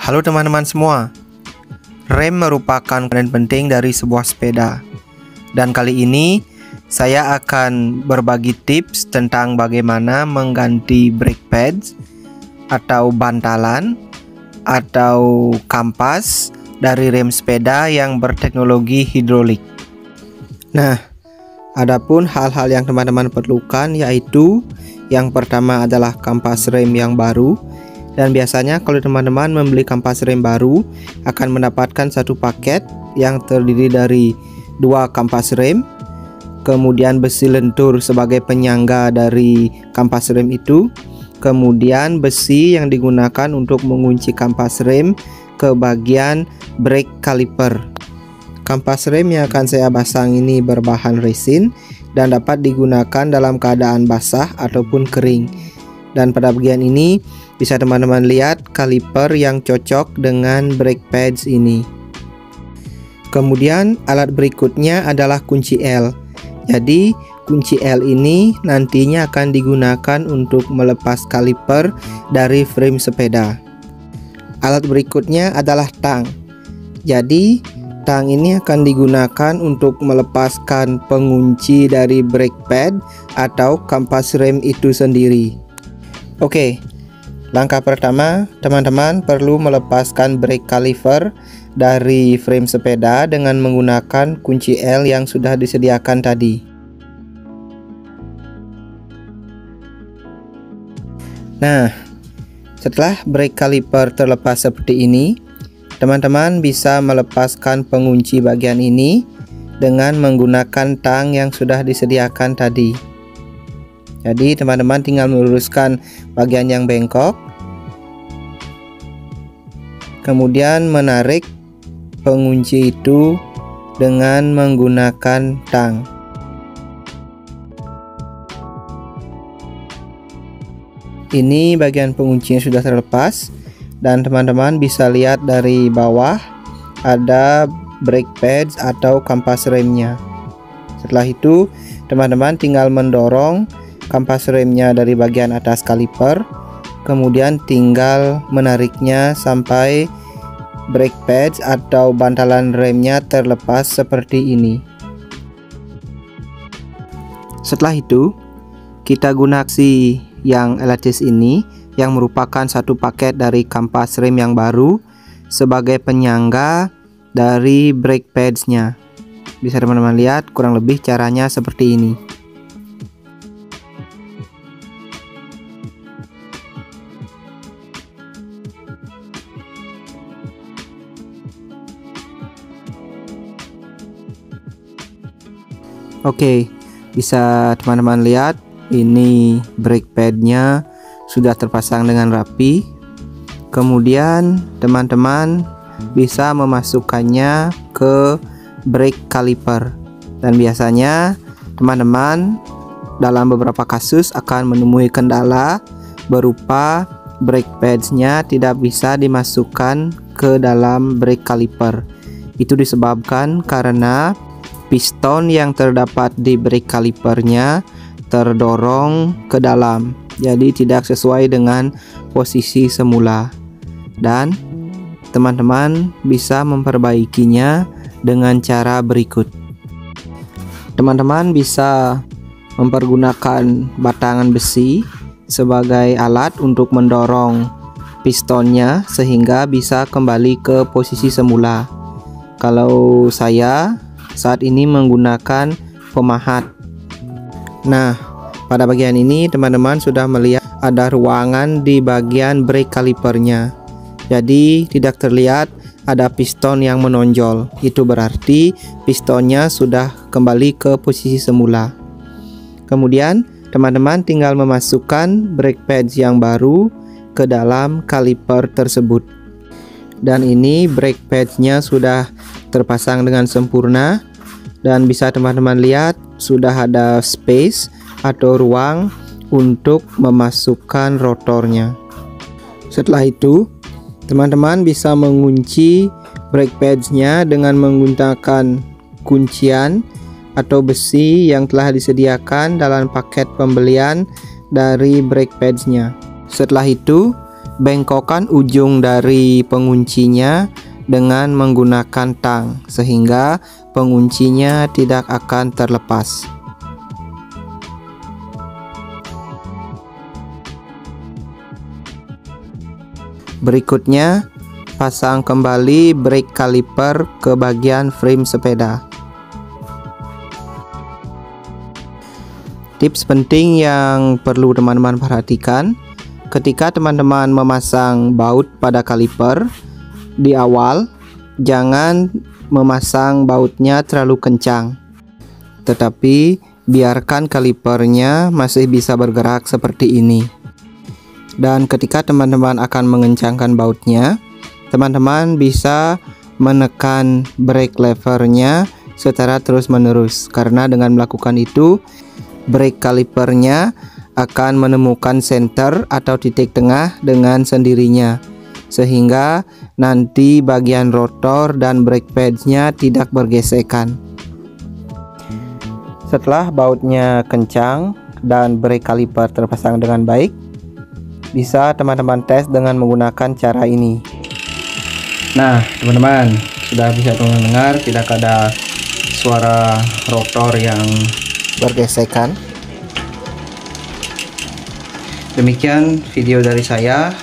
Halo teman-teman semua. Rem merupakan komponen penting dari sebuah sepeda. Dan kali ini saya akan berbagi tips tentang bagaimana mengganti brake pads atau bantalan atau kampas dari rem sepeda yang berteknologi hidrolik. Nah, adapun hal-hal yang teman-teman perlukan yaitu yang pertama adalah kampas rem yang baru. Dan biasanya kalau teman-teman membeli kampas rem baru akan mendapatkan satu paket yang terdiri dari 2 kampas rem, kemudian besi lentur sebagai penyangga dari kampas rem itu, kemudian besi yang digunakan untuk mengunci kampas rem ke bagian brake caliper. Kampas rem yang akan saya pasang ini berbahan resin dan dapat digunakan dalam keadaan basah ataupun kering. Dan pada bagian ini bisa teman-teman lihat kaliper yang cocok dengan brake pads ini. Kemudian alat berikutnya adalah kunci L. Jadi kunci L ini nantinya akan digunakan untuk melepas kaliper dari frame sepeda. Alat berikutnya adalah tang. Jadi tang ini akan digunakan untuk melepaskan pengunci dari brake pad atau kampas rem itu sendiri. Oke, langkah pertama teman-teman perlu melepaskan brake caliper dari frame sepeda dengan menggunakan kunci L yang sudah disediakan tadi. Nah, setelah brake caliper terlepas seperti ini, teman-teman bisa melepaskan pengunci bagian ini dengan menggunakan tang yang sudah disediakan tadi. Jadi teman-teman tinggal meluruskan bagian yang bengkok, kemudian menarik pengunci itu dengan menggunakan tang. Ini bagian penguncinya sudah terlepas dan teman-teman bisa lihat dari bawah ada brake pads atau kampas remnya. Setelah itu teman-teman tinggal mendorong kampas remnya dari bagian atas kaliper, kemudian tinggal menariknya sampai brake pads atau bantalan remnya terlepas seperti ini. Setelah itu kita gunakan si yang elastis ini yang merupakan satu paket dari kampas rem yang baru sebagai penyangga dari brake padsnya. Bisa teman-teman lihat kurang lebih caranya seperti ini. Oke, bisa teman-teman lihat ini brake padnya sudah terpasang dengan rapi. Kemudian teman-teman bisa memasukkannya ke brake caliper. Dan biasanya teman-teman dalam beberapa kasus akan menemui kendala berupa brake padsnya tidak bisa dimasukkan ke dalam brake caliper. Itu disebabkan karena piston yang terdapat di brake calipernya terdorong ke dalam, jadi tidak sesuai dengan posisi semula. Dan teman-teman bisa memperbaikinya dengan cara berikut. Teman-teman bisa mempergunakan batangan besi sebagai alat untuk mendorong pistonnya sehingga bisa kembali ke posisi semula. Kalau saya saat ini menggunakan pemahat. Nah, pada bagian ini teman-teman sudah melihat ada ruangan di bagian brake calipernya. Jadi tidak terlihat ada piston yang menonjol. Itu berarti pistonnya sudah kembali ke posisi semula. Kemudian teman-teman tinggal memasukkan brake pads yang baru ke dalam kaliper tersebut. Dan ini brake padsnya sudah terpasang dengan sempurna. Dan bisa teman-teman lihat sudah ada space atau ruang untuk memasukkan rotornya. Setelah itu teman-teman bisa mengunci brake padsnya dengan menggunakan kuncian atau besi yang telah disediakan dalam paket pembelian dari brake padsnya. Setelah itu bengkokkan ujung dari penguncinya dengan menggunakan tang sehingga penguncinya tidak akan terlepas. Berikutnya, pasang kembali brake caliper ke bagian frame sepeda. Tips penting yang perlu teman-teman perhatikan, ketika teman-teman memasang baut pada kaliper di awal, jangan memasang bautnya terlalu kencang, tetapi biarkan kalipernya masih bisa bergerak seperti ini. Dan ketika teman-teman akan mengencangkan bautnya, teman-teman bisa menekan brake levernya secara terus-menerus, karena dengan melakukan itu brake calipernya akan menemukan center atau titik tengah dengan sendirinya, sehingga nanti bagian rotor dan brake pads-nya tidak bergesekan. Setelah bautnya kencang dan brake caliper terpasang dengan baik, bisa teman-teman tes dengan menggunakan cara ini. Nah, teman-teman, sudah bisa teman-teman dengar tidak ada suara rotor yang bergesekan. Demikian video dari saya,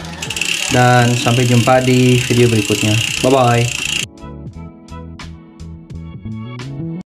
dan sampai jumpa di video berikutnya. Bye bye.